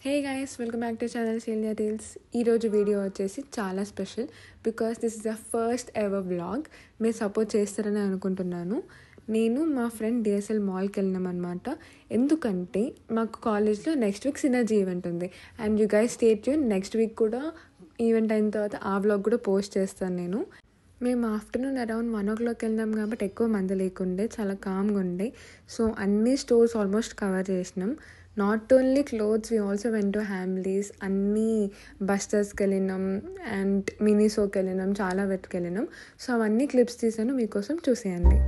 Hey guys, welcome back to channel Shailya tales. ఈరోజు video వచ్చేసి చాలా special because this is the first ever vlog. మీరు support చేస్తారని అనుకుంటున్నాను. నేను మా ఫ్రెండ్ డిఎస్ఎల్ మాల్కి వెళ్ళినాం అనమాట. ఎందుకంటే మాకు కాలేజ్లో నెక్స్ట్ వీక్ సినర్జీ ఈవెంట్ ఉంది. And you guys stay tune, next week కూడా ఈవెంట్ అయిన తర్వాత ఆ వ్లాగ్ కూడా పోస్ట్ చేస్తాను నేను. మేము ఆఫ్టర్నూన్ అరౌండ్ 1 o'clock వెళ్ళినాం కాబట్టి ఎక్కువ మంది లేకుండే, చాలా కామ్గా ఉండే. సో అన్ని స్టోర్స్ ఆల్మోస్ట్ కవర్ చేసినాం. Not only clothes, we also went to Hamleys, అన్నీ బస్టర్స్కి వెళ్ళినాం అండ్ మినీసోకి వెళ్ళినాం, చాలా వెతికి వెళ్ళినాం. సో అవన్నీ క్లిప్స్ తీసాను, మీకోసం చూసేయండి.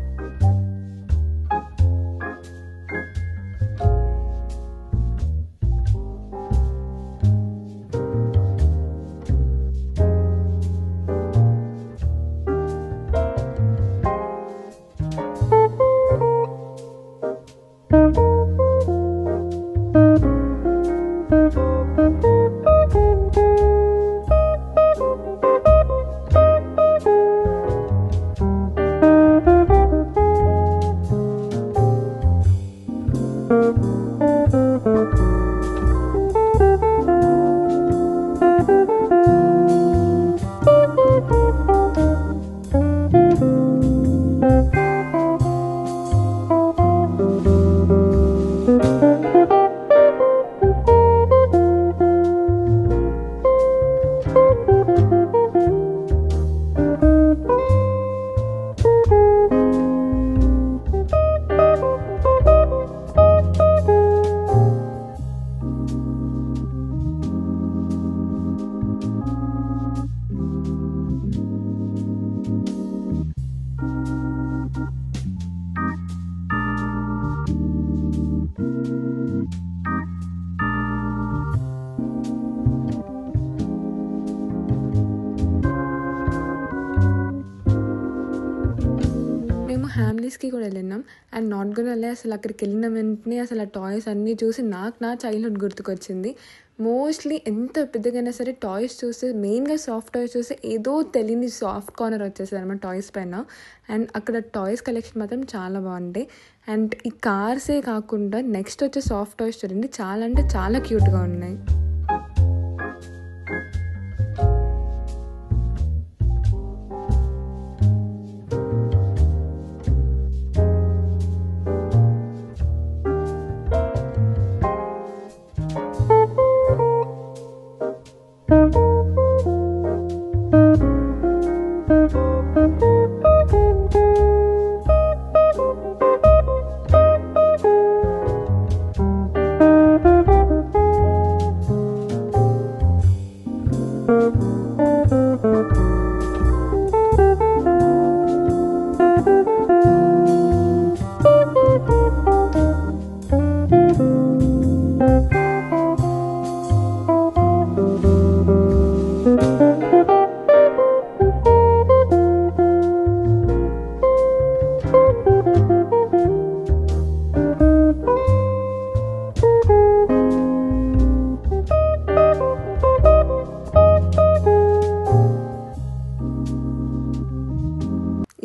మేము హ్యామ్లీస్కి కూడా వెళ్ళినాం. అండ్ నాట్ గోనా లే, అసలు అక్కడికి వెళ్ళిన వెంటనే అసలు ఆ టాయ్స్ అన్నీ చూసి నా చైల్డ్హుడ్ గుర్తుకొచ్చింది. మోస్ట్లీ ఎంత పెద్దగైనా సరే టాయ్స్ చూస్తే, మెయిన్గా సాఫ్ట్ టాయ్స్ చూస్తే ఏదో తెలియని సాఫ్ట్ కార్నర్ వచ్చేస్తుంది అనమాట టాయ్స్ పైన. అండ్ అక్కడ టాయ్స్ కలెక్షన్ మాత్రం చాలా బాగుంటాయి. అండ్ ఈ కార్సే కాకుండా నెక్స్ట్ వచ్చే సాఫ్ట్ టాయ్స్ చూడండి, చాలా అంటే చాలా క్యూట్గా ఉన్నాయి.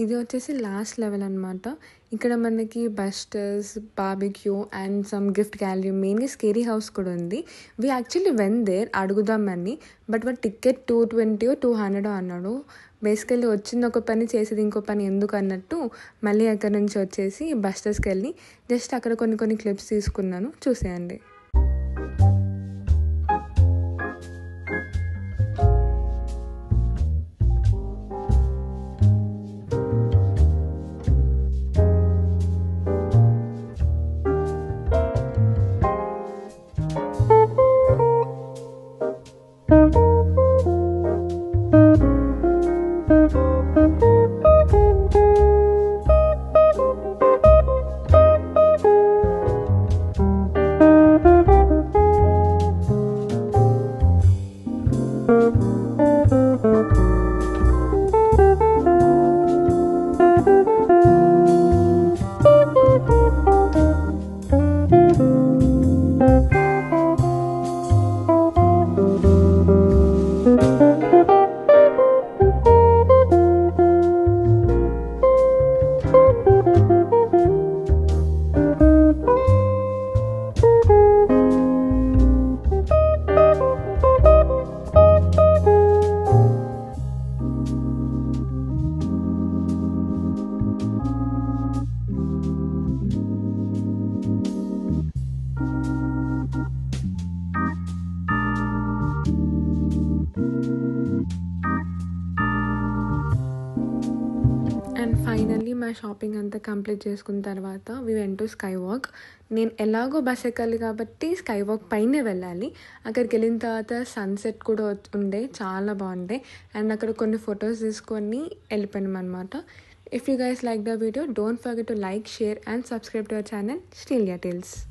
ఇది వచ్చేసి లాస్ట్ లెవెల్ అనమాట. ఇక్కడ మనకి busters, barbecue and some gift gallery, మెయిన్గా స్కేరీ హౌస్ కూడా ఉంది. వీ యాక్చువల్లీ వెన్ దేర్ అడుగుదామని, బట్ వాడు టికెట్ 220 or 200 అన్నాడు. బేసికల్లీ వచ్చింది ఒక పని, చేసేది ఇంకో పని ఎందుకు అన్నట్టు మళ్ళీ అక్కడ నుంచి వచ్చేసి బస్టర్స్కి వెళ్ళి జస్ట్ అక్కడ కొన్ని క్లిప్స్ తీసుకున్నాను, చూసేయండి. మా షాపింగ్ అంతా కంప్లీట్ చేసుకున్న తర్వాత we went to sky walk. నేను ఎలాగో బస్ ఎక్కాలి కాబట్టి స్కై వాక్ పైనే వెళ్ళాలి. అక్కడికి వెళ్ళిన తర్వాత సన్సెట్ కూడా ఉండే, చాలా బాగుండే. అండ్ అక్కడ కొన్ని ఫొటోస్ తీసుకొని వెళ్ళిపోయాం అనమాట. If you guys like the video, don't forget to like, share and subscribe to our channel Strilia Tales.